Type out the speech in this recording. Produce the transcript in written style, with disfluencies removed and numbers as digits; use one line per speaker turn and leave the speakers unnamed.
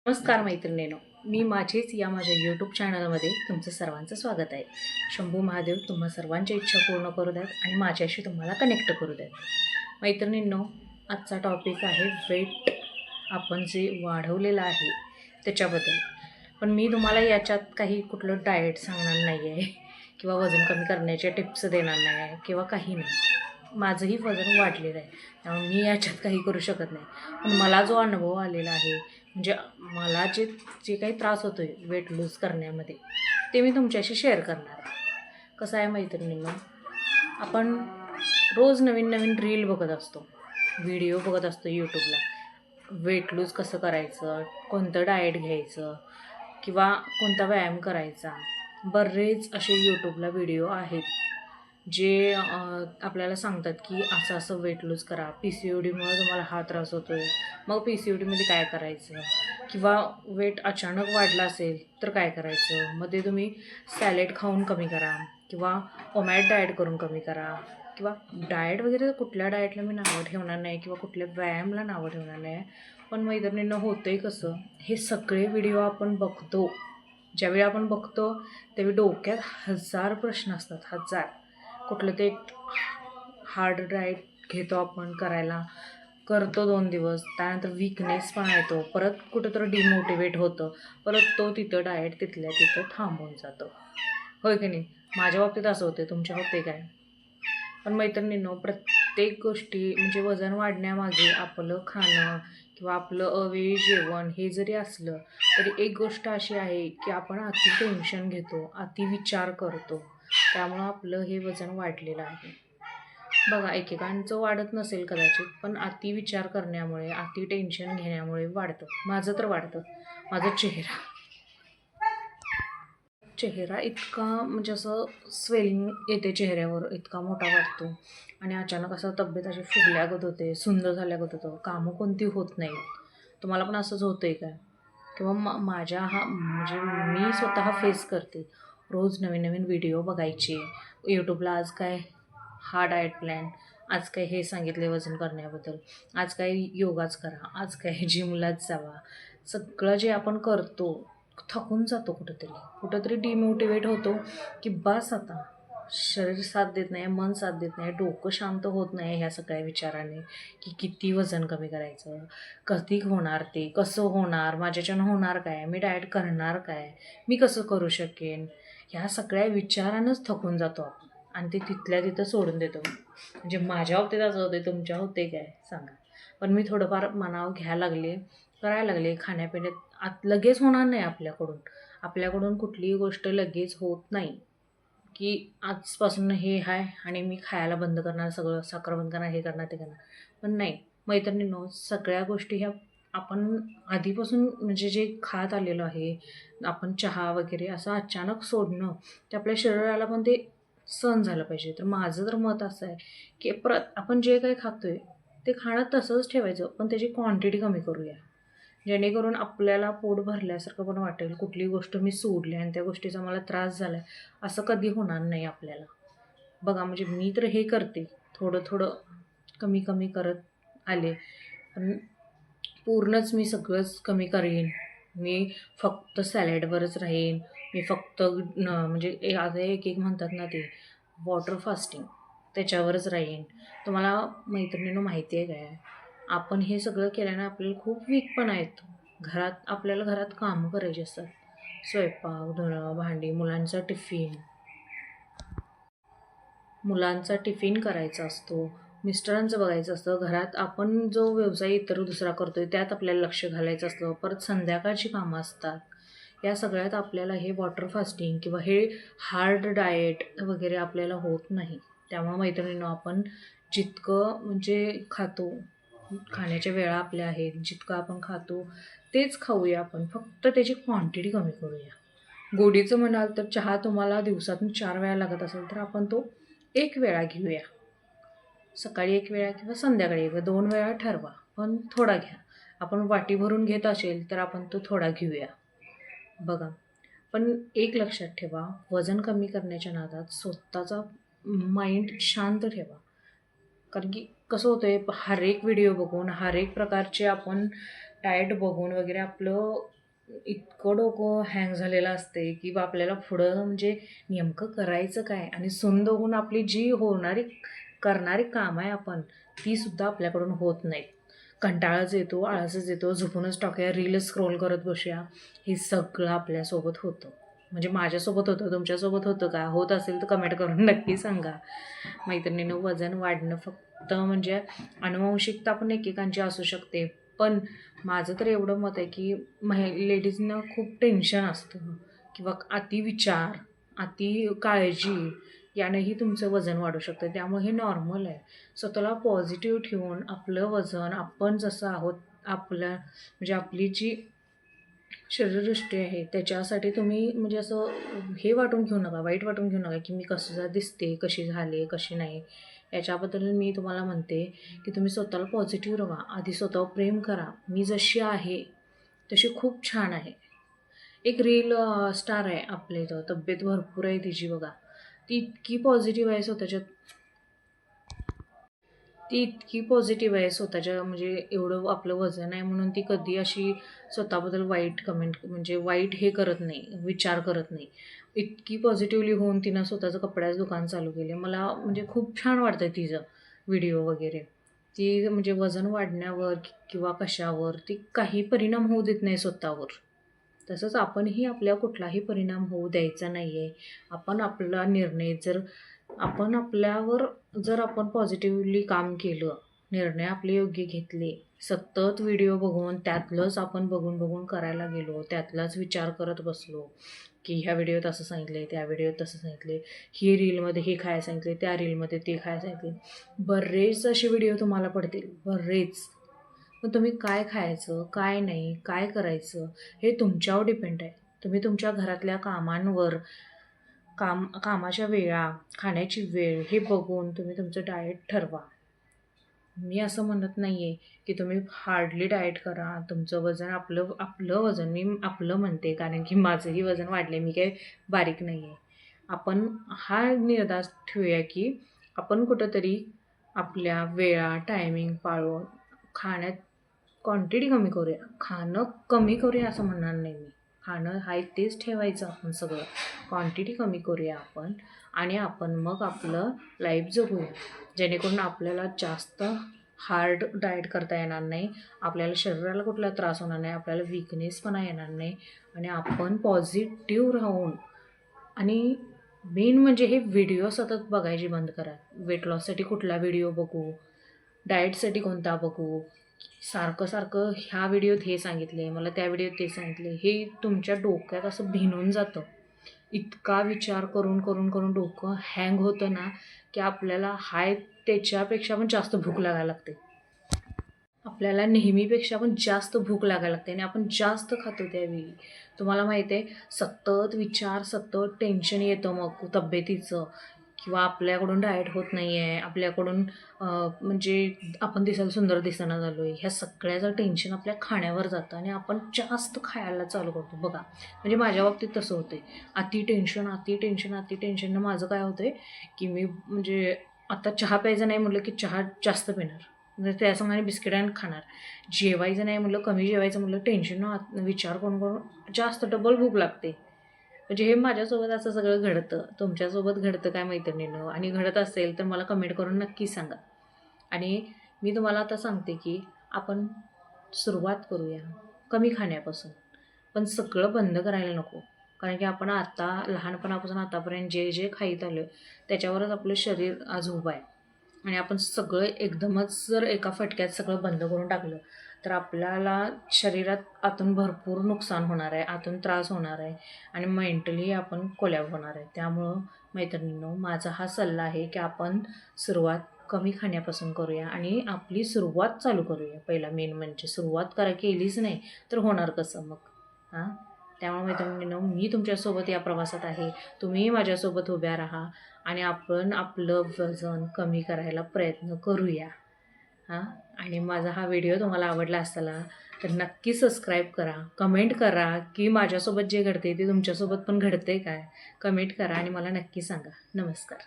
नमस्कार मैत्रिणींनो, मी माझेच या माझ्या यूट्यूब चॅनलमध्ये तुमचं सर्वांचं स्वागत आहे. शंभू महादेव तुम्हा सर्वांच्या इच्छा पूर्ण करू द्यात आणि माझ्याशी तुम्हाला कनेक्ट करू द्यात. मैत्रिणींनो, आजचा टॉपिक आहे वेट आपण जे वाढवलेलं आहे त्याच्याबद्दल. पण मी तुम्हाला याच्यात काही कुठलं डाएट सांगणार नाही आहे किंवा वजन कमी करण्याचे टिप्स देणार नाही आहे किंवा काही नाही. माझंही वजन वाढलेलं आहे, त्यामुळे मी याच्यात काही करू शकत नाही. पण मला जो अनुभव आलेला आहे, म्हणजे मला जे जे काही त्रास होतो आहे वेट लूज करण्यामध्ये, ते मी तुमच्याशी शेअर करणार आहे. कसं आहे मैत्रिणींनो, आपण रोज नवीन नवीन रील बघत असतो, व्हिडिओ बघत असतो यूट्यूबला. वेट लूज कसं करायचं, कोणतं डाएट घ्यायचं किंवा कोणता व्यायाम करायचा, बरेच असे यूट्यूबला व्हिडिओ आहेत जे आपल्याला सांगतात की असं असं वेट लूज करा. PCODमुळे तुम्हाला हा त्रास होतो आहे, मग PCODमध्ये काय करायचं, किंवा वेट अचानक वाढलं असेल तर काय करायचं, मग ते तुम्ही सॅलेड खाऊन कमी करा किंवा ओमॅट डाएट करून कमी करा. किंवा डाएट वगैरे कुठल्या डाएटला मी नावं ठेवणार नाही किंवा कुठल्या व्यायामला नावं ठेवणार नाही. पण मैत्रिणींना होतं आहे कसं, हे सगळे व्हिडिओ आपण बघतो, ज्यावेळी आपण बघतो त्यावेळी डोक्यात हजार प्रश्न असतात, हजार. कुठलं ते हार्ड डाएट घेतो आपण करायला, करतो 2 दिवस, त्यानंतर वीकनेस पण येतो, परत कुठंतरी डिमोटिवेट होतं, परत तो तिथं डाएट तिथल्या तिथं थांबून जातो, होय की नाही? माझ्या बाबतीत असं होते, तुमच्या होते काय? पण मैत्रिणींनो, प्रत्येक गोष्टी म्हणजे वजन वाढण्यामागे आपलं खाणं किंवा आपलं अवेळी जेवण हे जरी असलं तरी एक गोष्ट अशी आहे की आपण अति टेन्शन घेतो, अति विचार करतो, त्यामुळं आपलं हे वजन वाढलेलं आहे. बघा, एकेकांचं वाढत नसेल कदाचित, पण अति विचार करण्यामुळे, अति टेन्शन घेण्यामुळे वाढतं. माझं तर वाढतं. माझा चेहरा इतका म्हणजे असं स्वेलिंग येते चेहऱ्यावर, इतका मोठा वाटतो आणि अचानक असं तब्येत अशी फुगल्यागत होते, सुंदर झाल्यागत होतं, कामं कोणती होत नाहीत. तुम्हाला पण असंच होतं आहे काय? किंवा माझ्या म्हणजे मी स्वतः फेस करते. रोज नवीन नवीन व्हिडिओ बघायचे यूट्यूबला. आज काय हा डाएट प्लॅन, आज काय हे सांगितले वजन करण्याबद्दल, आज काय योगाच करा, आज काय जिमलाच जावा. सगळं जे आपण करतो थकून जातो, कुठंतरी डिमोटिवेट होतो की बस आता शरीर साथ देत नाही, मन साथ देत नाही, डोकं शांत होत नाही ह्या सगळ्या विचाराने की किती वजन कमी करायचं, कधी होणार, ते कसं होणार, माझ्याच्यानं होणार काय, मी डाएट करणार काय, मी कसं करू शकेन, ह्या सगळ्या विचारानंच थकून जातो आपण आणि ते तिथल्या तिथं सोडून देतो. म्हणजे माझ्या बाबतीत असं होते, तुमच्या होते काय सांगा? पण मी थोडंफार मनावर घ्यायला लागले, करायला लागले. खाण्यापिण्यात लगेच होणार नाही आपल्याकडून कुठलीही गोष्ट लगेच होत नाही की आजपासून हे आहे आणि मी खायला बंद करणार, सगळं साखर बंद करणार, हे करणार, ते करणार. पण नाही मैत्रिणींनो, सगळ्या गोष्टी ह्या आपण आधीपासून म्हणजे जे खात आलेलो आहे, आपण चहा वगैरे असं अचानक सोडणं, ते आपल्या शरीराला पण ते सहन झालं पाहिजे. तर माझं तर मत असं आहे की आपण जे काही खातो आहे ते खाणं तसंच ठेवायचं, पण त्याची क्वांटिटी कमी करूया, जेणेकरून आपल्याला पोट भरल्यासारखं पण वाटेल. कुठली गोष्ट मी सोडली आणि त्या गोष्टीचा मला त्रास झाला आहे असं कधी होणार नाही आपल्याला. बघा, म्हणजे मी तर हे करते, थोडं थोडं कमी कमी करत आले, पण पूर्णच मी सगळंच कमी करेन. मी फक्त सॅलॅडवरच राहीन. मी फक्त म्हणजे आता एक म्हणतात ना ते वॉटर फास्टिंग, त्याच्यावरच राहीन. तुम्हाला मैत्रिणींनो माहिती आहे काय, आपण हे सगळं केल्यानं आपल्याला खूप वीकपणा येतो. आपल्याला घरात कामं करायची असतात, स्वयंपाक, धुणं, भांडी, मुलांचा टिफिन करायचा असतो, मिस्टरांचं बघायचं असतं, घरात आपण जो व्यवसाय इतर दुसरा करतो आहे त्यात आपल्याला लक्ष घालायचं असतं, परत संध्याकाळची कामं असतात. या सगळ्यात आपल्याला हे वॉटर फास्टिंग किंवा हे हार्ड डाएट वगैरे आपल्याला होत नाही. त्यामुळे मैत्रिणींनो, आपण जितकं म्हणजे खातो, खाण्याच्या वेळा आपल्या आहेत, जितकं आपण खातो तेच खाऊया आपण, फक्त त्याची क्वांटिटी कमी करूया. गोडीचं म्हणाल तर चहा तुम्हाला दिवसातून 4 वेळा लागत असेल तर आपण तो 1 वेळा घेऊया. सकाळी 1 वेळा किंवा संध्याकाळी 1 वेळा, 2 वेळा ठरवा, पण थोडा घ्या. आपण वाटी भरून घेत असेल तर आपण तो थोडा घेऊया. बघा, पण एक लक्षात ठेवा, वजन कमी करण्याच्या नादात स्वतःचा माइंड शांत ठेवा. कारण की कसं होतं आहे, हर एक व्हिडिओ बघून हर एक प्रकारचे आपण डाएट बघून वगैरे आपलं इतकं डोकं हँग झालेलं असते की बा आपल्याला पुढं म्हणजे नेमकं करायचं काय आणि सुंद होऊन आपली जी करणारी कामं आहे आपण तीसुद्धा आपल्याकडून होत नाहीत. कंटाळाच येतो, आळसच येतो, झोपूनच टाकूया, रीलच स्क्रोल करत बसूया. हे सगळं आपल्यासोबत होतं. म्हणजे माझ्यासोबत होतं, तुमच्यासोबत होतं का? होत असेल तर कमेंट करून नक्की सांगा. मैत्रिणीनं वजन वाढणं फक्त म्हणजे अनुवंशिकता पण एकेकांची असू शकते. पण माझं तर एवढं मत आहे की लेडीजनं खूप टेन्शन असतं किंवा अतिविचार, अति काळजी यानेही तुमचं वजन वाढू शकतं. त्यामुळे हे नॉर्मल आहे. स्वतःला पॉझिटिव्ह ठेवून आपलं वजन आपण जसं आहोत म्हणजे आपली जी शरीरदृष्टी आहे त्याच्यासाठी तुम्ही म्हणजे असं हे वाटून घेऊ नका, वाईट वाटून घेऊ नका की मी कसं दिसते, कशी झाले, कशी नाही. याच्याबद्दल मी तुम्हाला म्हणते की तुम्ही स्वतःला पॉझिटिव्ह राहा. आधी स्वतःवर प्रेम करा. मी जशी आहे तशी खूप छान आहे. एक रील स्टार आहे आपल्या इथं, तब्येत भरपूर आहे तिची बघा. ती इतकी पॉझिटिव्ह आहे स्वतःच्या म्हणजे एवढं आपलं वजन आहे म्हणून ती कधी अशी स्वतःबद्दल वाईट कमेंट म्हणजे वाईट हे करत नाही, विचार करत नाही. इतकी पॉझिटिव्हली होऊन तिनं स्वतःचं कपड्याचं दुकान चालू केले. मला म्हणजे खूप छान वाटतं तिचं व्हिडिओ वगैरे. ती म्हणजे वजन वाढण्यावर किंवा कशावर ती काही परिणाम होऊ देत नाही स्वतःवर. तसंच आपणही आपल्या कुठलाही परिणाम होऊ द्यायचा नाही आहे. आपण आपला निर्णय जर आपण पॉझिटिव्हली काम केलं, निर्णय आपले योग्य घेतले, सतत व्हिडिओ बघून त्यातलंच आपण बघून करायला गेलो, त्यातलाच विचार करत बसलो की ह्या व्हिडिओत असं सांगितलं, त्या व्हिडिओत तसं सांगितले, ही रीलमध्ये हे खायला सांगितले, त्या रीलमध्ये ते खायला सांगितले. बरेच असे व्हिडिओ तुम्हाला पडतील, बरेच. मग तुम्ही काय खायचं, काय नाही, काय करायचं हे तुमच्यावर डिपेंड आहे. तुम्ही तुमच्या घरातल्या कामांवर, कामाच्या वेळा, खाण्याची वेळ हे बघून तुम्ही तुमचं डाएट ठरवा. मी असं म्हणत नाही आहे की तुम्ही हार्डली डाएट करा. तुमचं वजन आपलं वजन मी आपलं म्हणते कारण की माझंही वजन वाढले, मी काही बारीक नाही आहे. आपण हा निर्धार ठेवूया की आपण कुठंतरी आपल्या वेळा, टायमिंग पाळून खाण्यात क्वांटिटी कमी करूया. खाणं कमी करूया असं म्हणणार नाही मी. खाणं हाय तेच ठेवायचं आपण सगळं. क्वांटिटी कमी करूया आपण आणि आपण मग आपलं लाईफ जगूया. जेणेकरून आपल्याला जास्त हार्ड डाएट करता येणार नाही. आपल्याला शरीराला कुठला त्रास होणार नाही. आपल्याला वीकनेसपणा येणार नाही आणि आपण पॉझिटिव्ह राहून आणि मेन म्हणजे हे व्हिडिओ सतत बघायची बंद करा. वेट लॉससाठी कुठला व्हिडिओ बघू, डाएटसाठी कोणता बघू, सारखं ह्या व्हिडिओत हे सांगितले, मला त्या व्हिडिओत ते सांगितले, हे तुमच्या डोक्यात असं भिनून जातं. इतका विचार करून डोकं हँग होतं ना की आपल्याला त्याच्यापेक्षा पण जास्त भूक लागायला लागते. आपल्याला नेहमीपेक्षा पण जास्त भूक लागायला लागते आणि आपण जास्त खातो त्यावेळी. तुम्हाला माहिती आहे, सतत विचार, सतत टेन्शन येतं मग तब्येतीचं किंवा आपल्याकडून डाएट होत नाही आहे, आपल्याकडून म्हणजे आपण दिसायला सुंदर दिसेना झालो आहे. ह्या सगळ्याचं टेन्शन आपल्या खाण्यावर जातं आणि आपण जास्त खायला चालू करतो बघा. म्हणजे माझ्या बाबतीत तसं होतं आहे. अति टेन्शननं माझं काय होतं आहे की मी म्हणजे आता चहा प्यायचा नाही म्हटलं की चहा जास्त पिणार. म्हणजे त्यासंगाने बिस्किट आणि खाणार. जेवायचं नाही म्हटलं, कमी जेवायचं म्हटलं, टेन्शननं विचार करून जास्त डबल भूक लागते. म्हणजे हे माझ्यासोबत असं सगळं घडतं. तुमच्यासोबत घडतं काय मैत्रिणीनं? आणि घडत असेल तर मला कमेंट करून नक्की सांगा. आणि मी तुम्हाला आता सांगते की आपण सुरुवात करूया कमी खाण्यापासून. पण सगळं बंद करायला नको. कारण की आपण आता लहानपणापासून आतापर्यंत जे खाईत आलो त्याच्यावरच आपलं शरीर आज उभं आहे. आणि आपण सगळं एकदमच जर एका फटक्यात सगळं बंद करून टाकलं तर आपल्याला शरीरात आतून भरपूर नुकसान होणार आहे, आतून त्रास होणार आहे आणि मेंटली आपण कोलॅप होणार आहे. त्यामुळं मैत्रिणींनो, माझा हा सल्ला आहे की आपण सुरुवात कमी खाण्यापासून करूया आणि आपली सुरुवात चालू करूया. पहिला मेन म्हणजे सुरुवात केलीच नाही तर होणार कसं मग? त्यामुळे मैत्रिणींनो, मी तुमच्यासोबत या प्रवासात आहे. तुम्हीही माझ्यासोबत उभ्या राहा आणि आपण आपलं वजन कमी करायला प्रयत्न करूया. आणि माझा हा व्हिडिओ तुम्हाला आवडला असला तर नक्की सबस्क्राईब करा, कमेंट करा की माझ्यासोबत जे घडते ते तुमच्यासोबत पण घडते काय? कमेंट करा आणि मला नक्की सांगा. नमस्कार.